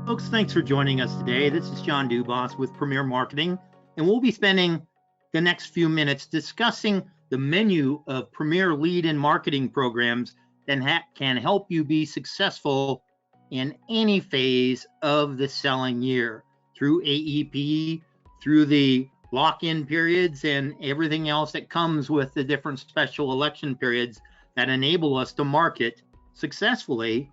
Folks, thanks for joining us today. This is John Dubas with Premier Marketing, and we'll be spending the next few minutes discussing the menu of Premier lead and marketing programs that can help you be successful in any phase of the selling year through AEP, through the lock-in periods, and everything else that comes with the different special election periods that enable us to market successfully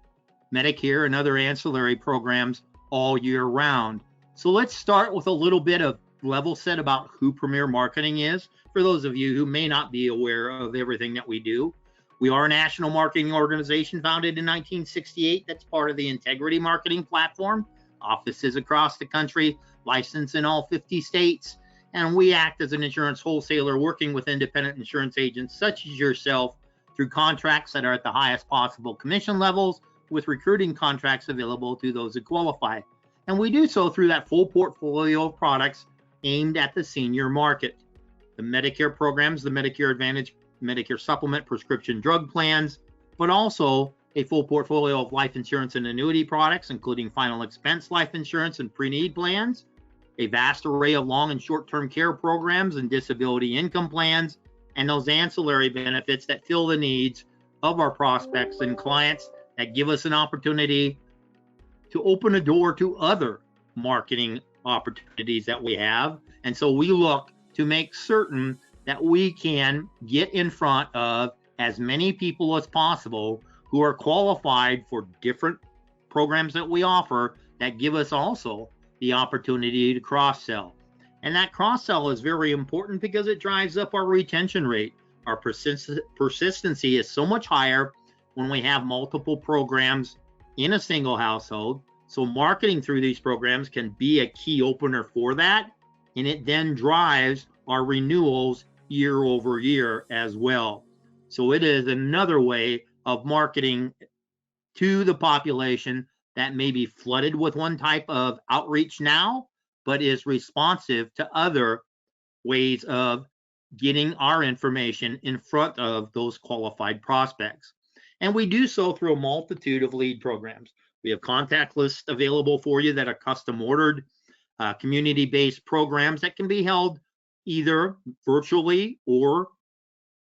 Medicare and other ancillary programs all year round. So let's start with a little bit of level set about who Premier Marketing is. For those of you who may not be aware of everything that we do, we are a national marketing organization founded in 1968 that's part of the Integrity Marketing Platform, offices across the country, licensed in all 50 states, and we act as an insurance wholesaler working with independent insurance agents such as yourself through contracts that are at the highest possible commission levels, with recruiting contracts available to those who qualify. And we do so through that full portfolio of products aimed at the senior market. The Medicare programs, the Medicare Advantage, Medicare Supplement, prescription drug plans, but also a full portfolio of life insurance and annuity products, including final expense life insurance and pre-need plans, a vast array of long and short-term care programs and disability income plans, and those ancillary benefits that fill the needs of our prospects and clients that give us an opportunity to open a door to other marketing opportunities that we have. And so we look to make certain that we can get in front of as many people as possible who are qualified for different programs that we offer that give us also the opportunity to cross-sell. And that cross-sell is very important because it drives up our retention rate. Our persistency is so much higher when we have multiple programs in a single household. So marketing through these programs can be a key opener for that. And it then drives our renewals year over year as well. So it is another way of marketing to the population that may be flooded with one type of outreach now, but is responsive to other ways of getting our information in front of those qualified prospects. And we do so through a multitude of lead programs. We have contact lists available for you that are custom ordered, community-based programs that can be held either virtually or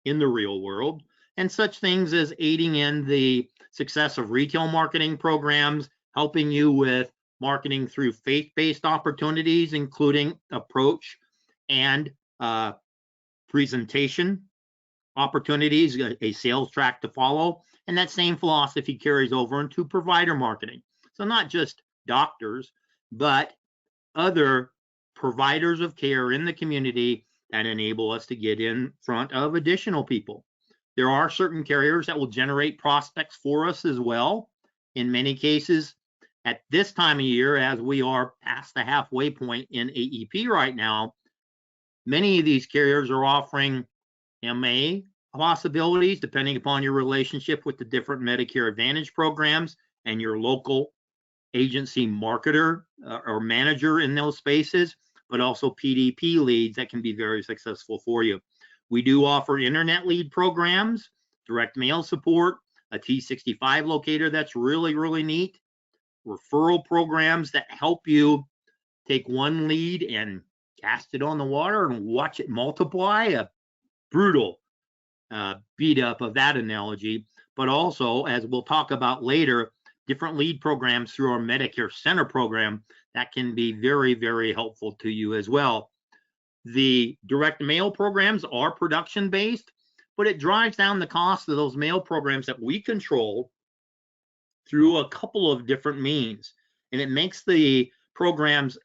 in the real world, and such things as aiding in the success of retail marketing programs, helping you with marketing through faith-based opportunities, including approach and presentation opportunities, a sales track to follow. And that same philosophy carries over into provider marketing. So not just doctors, but other providers of care in the community that enable us to get in front of additional people. There are certain carriers that will generate prospects for us as well. In many cases, at this time of year, as we are past the halfway point in AEP right now, many of these carriers are offering MA possibilities depending upon your relationship with the different Medicare Advantage programs and your local agency marketer or manager in those spaces, but also PDP leads that can be very successful for you. We do offer internet lead programs, direct mail support, a T65 locator that's really, really neat, referral programs that help you take one lead and cast it on the water and watch it multiply. A brutal beat up of that analogy, but also, as we'll talk about later, different lead programs through our MedicareCENTER program that can be very, very helpful to you as well. The direct mail programs are production based, but it drives down the cost of those mail programs that we control through a couple of different means. And it makes the programs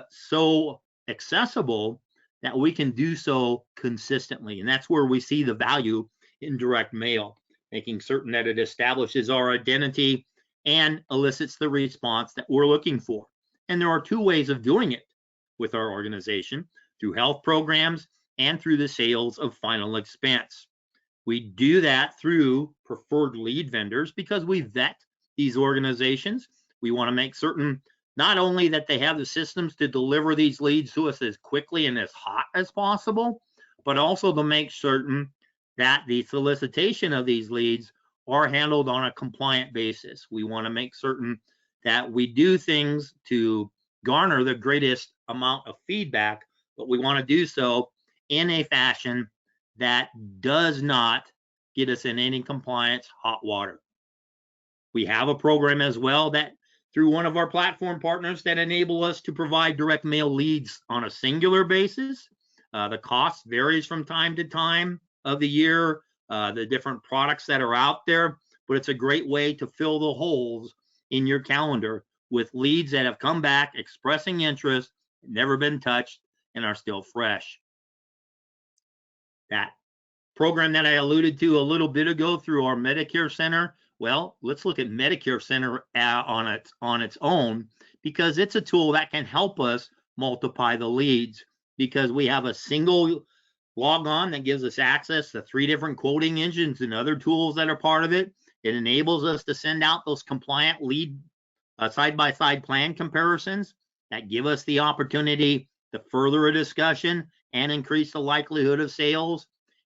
so accessible that we can do so consistently. And that's where we see the value in direct mail, making certain that it establishes our identity and elicits the response that we're looking for. And there are two ways of doing it with our organization, through health programs and through the sales of final expense. We do that through preferred lead vendors because we vet these organizations. We want to make certain not only that they have the systems to deliver these leads to us as quickly and as hot as possible, but also to make certain that the solicitation of these leads are handled on a compliant basis. We want to make certain that we do things to garner the greatest amount of feedback, but we want to do so in a fashion that does not get us in any compliance hot water. We have a program as well that through one of our platform partners that enable us to provide direct mail leads on a singular basis. The cost varies from time to time of the year, the different products that are out there, but it's a great way to fill the holes in your calendar with leads that have come back expressing interest, never been touched, and are still fresh. That program that I alluded to a little bit ago through our Medicare Center, well, let's look at Medicare Center on its own, because it's a tool that can help us multiply the leads, because we have a single log-on that gives us access to 3 different quoting engines and other tools that are part of it. It enables us to send out those compliant lead side-by-side plan comparisons that give us the opportunity to further a discussion and increase the likelihood of sales.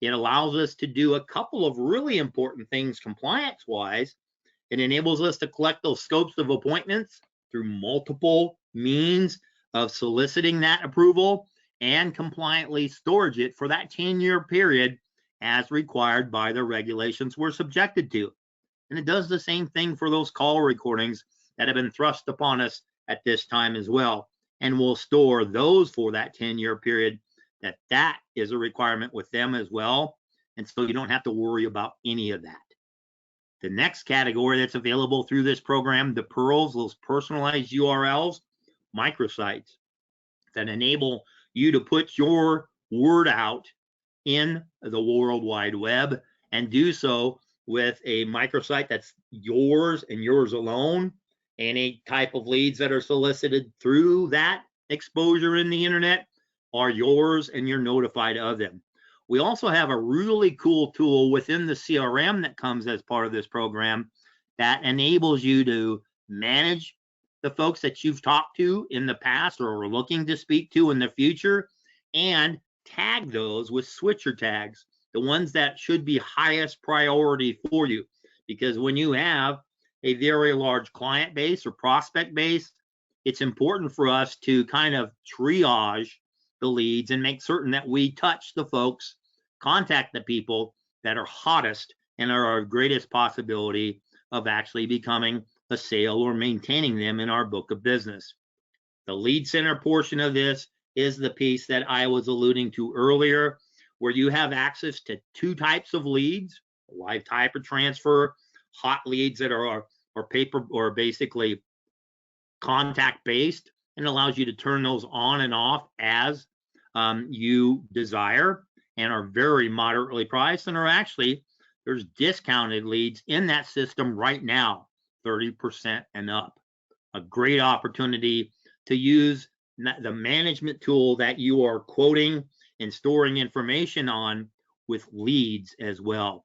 It allows us to do a couple of really important things compliance-wise. It enables us to collect those scopes of appointments through multiple means of soliciting that approval and compliantly storage it for that 10-year period as required by the regulations we're subjected to. And it does the same thing for those call recordings that have been thrust upon us at this time as well. And we'll store those for that 10-year period. That is a requirement with them as well. And so you don't have to worry about any of that. The next category that's available through this program, the pearls, those personalized URLs, microsites that enable you to put your word out in the World Wide Web and do so with a microsite that's yours and yours alone. Any type of leads that are solicited through that exposure in the internet are yours and you're notified of them. We also have a really cool tool within the CRM that comes as part of this program that enables you to manage the folks that you've talked to in the past or are looking to speak to in the future, and tag those with switcher tags, the ones that should be highest priority for you. Because when you have a very large client base or prospect base, it's important for us to kind of triage the leads and make certain that we touch the folks, contact the people that are hottest and are our greatest possibility of actually becoming a sale or maintaining them in our book of business. The lead center portion of this is the piece that I was alluding to earlier, where you have access to 2 types of leads: live type or transfer, hot leads that are paper or basically contact based, and allows you to turn those on and off as you desire, and are very moderately priced, and are actually, there's discounted leads in that system right now, 30% and up. A great opportunity to use the management tool that you are quoting and storing information on with leads as well.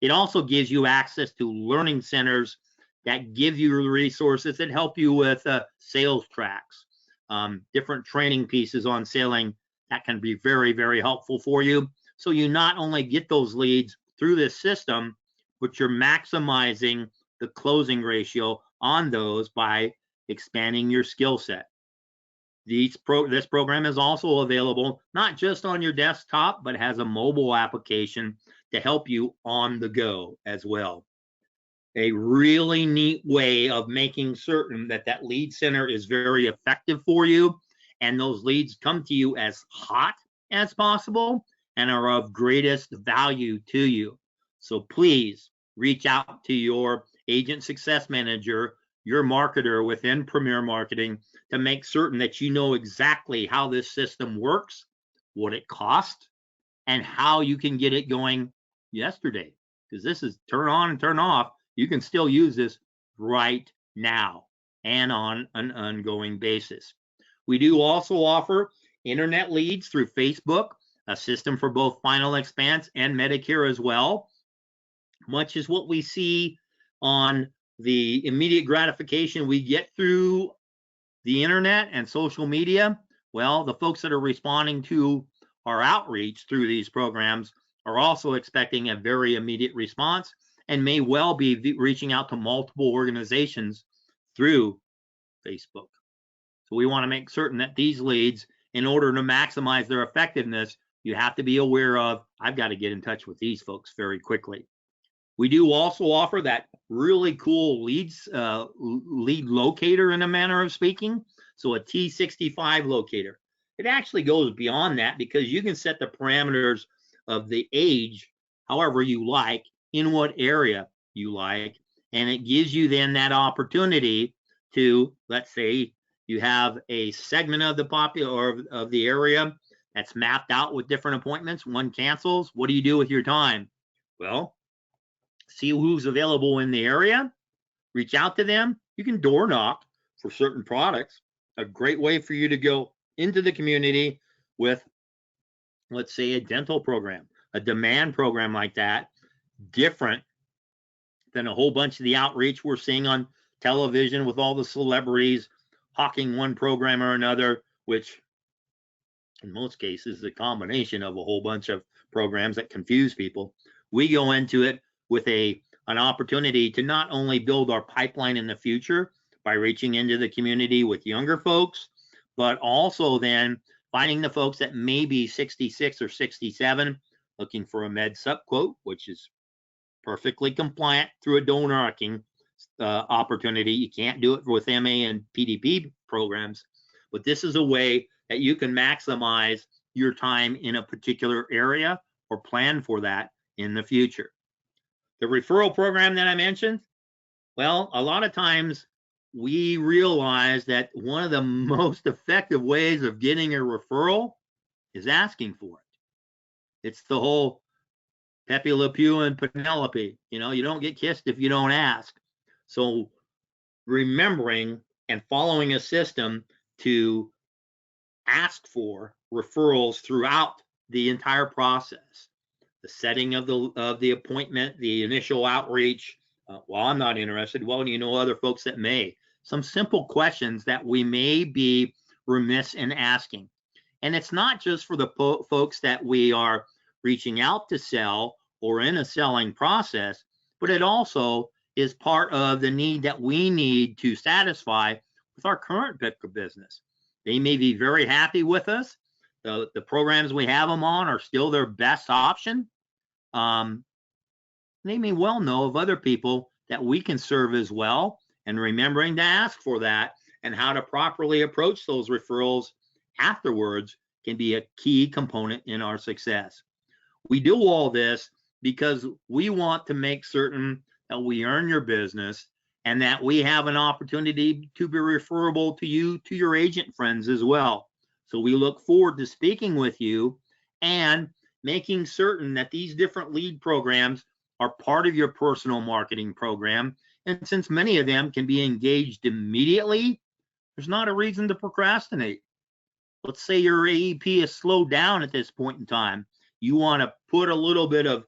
It also gives you access to learning centers that give you the resources that help you with sales tracks, different training pieces on selling that can be very, very helpful for you. So you not only get those leads through this system, but you're maximizing the closing ratio on those by expanding your skill set. This program is also available not just on your desktop, but has a mobile application to help you on the go as well. A really neat way of making certain that that lead center is very effective for you, and those leads come to you as hot as possible and are of greatest value to you. So please reach out to your agent success manager, your marketer within Premier Marketing, to make certain that you know exactly how this system works, what it costs, and how you can get it going yesterday. Because this is turn on and turn off. You can still use this right now and on an ongoing basis. We do also offer internet leads through Facebook, a system for both Final Expanse and Medicare as well. Much as what we see on the immediate gratification we get through the internet and social media, well, the folks that are responding to our outreach through these programs are also expecting a very immediate response and may well be reaching out to multiple organizations through Facebook. So we want to make certain that these leads, in order to maximize their effectiveness, you have to be aware of, I've got to get in touch with these folks very quickly. We do also offer that really cool lead locator, in a manner of speaking. So a T65 locator. It actually goes beyond that, because you can set the parameters of the age however you like, in what area you like, and it gives you then that opportunity to, let's say you have a segment of the of the area that's mapped out with different appointments. One cancels. What do you do with your time? Well, see who's available in the area, reach out to them. You can door knock for certain products. A great way for you to go into the community with, let's say, a dental program, a demand program like that, different than a whole bunch of the outreach we're seeing on television with all the celebrities hawking one program or another, which in most cases is a combination of a whole bunch of programs that confuse people. We go into it with an opportunity to not only build our pipeline in the future by reaching into the community with younger folks, but also then finding the folks that may be 66 or 67 looking for a med sup quote, which is perfectly compliant through a door knocking opportunity. You can't do it with MA and PDP programs, but this is a way that you can maximize your time in a particular area or plan for that in the future. The referral program that I mentioned, well, a lot of times we realize that one of the most effective ways of getting a referral is asking for it. It's the whole Pepe Le Pew and Penelope, you don't get kissed if you don't ask. So remembering and following a system to ask for referrals throughout the entire process, the setting of the appointment, the initial outreach. Well, I'm not interested. Well, other folks that may. Some simple questions that we may be remiss in asking. And it's not just for the folks that we are reaching out to sell or in a selling process, but it also is part of the need that we need to satisfy with our current book of business. They may be very happy with us. The programs we have them on are still their best option. They may well know of other people that we can serve as well, and remembering to ask for that and how to properly approach those referrals afterwards can be a key component in our success. We do all this because we want to make certain that we earn your business and that we have an opportunity to be referable to you, to your agent friends as well. So we look forward to speaking with you and making certain that these different lead programs are part of your personal marketing program. And since many of them can be engaged immediately, there's not a reason to procrastinate. Let's say your AEP is slowed down at this point in time. You want to put a little bit of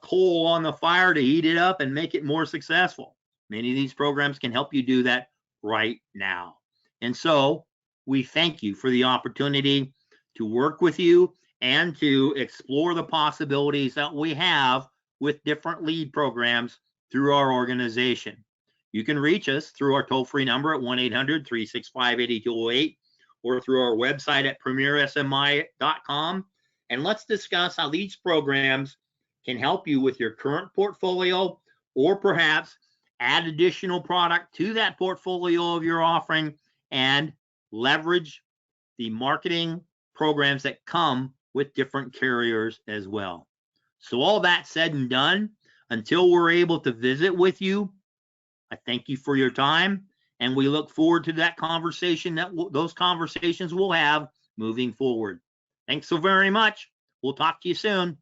coal on the fire to heat it up and make it more successful. Many of these programs can help you do that right now. And so we thank you for the opportunity to work with you and to explore the possibilities that we have with different lead programs through our organization. You can reach us through our toll-free number at 1-800-365-8208 or through our website at premiersmi.com. And let's discuss how these programs can help you with your current portfolio, or perhaps add additional product to that portfolio of your offering and leverage the marketing programs that come with different carriers as well. So all that said and done, until we're able to visit with you, I thank you for your time, and we look forward to that conversation, those conversations we'll have moving forward. Thanks so very much. We'll talk to you soon.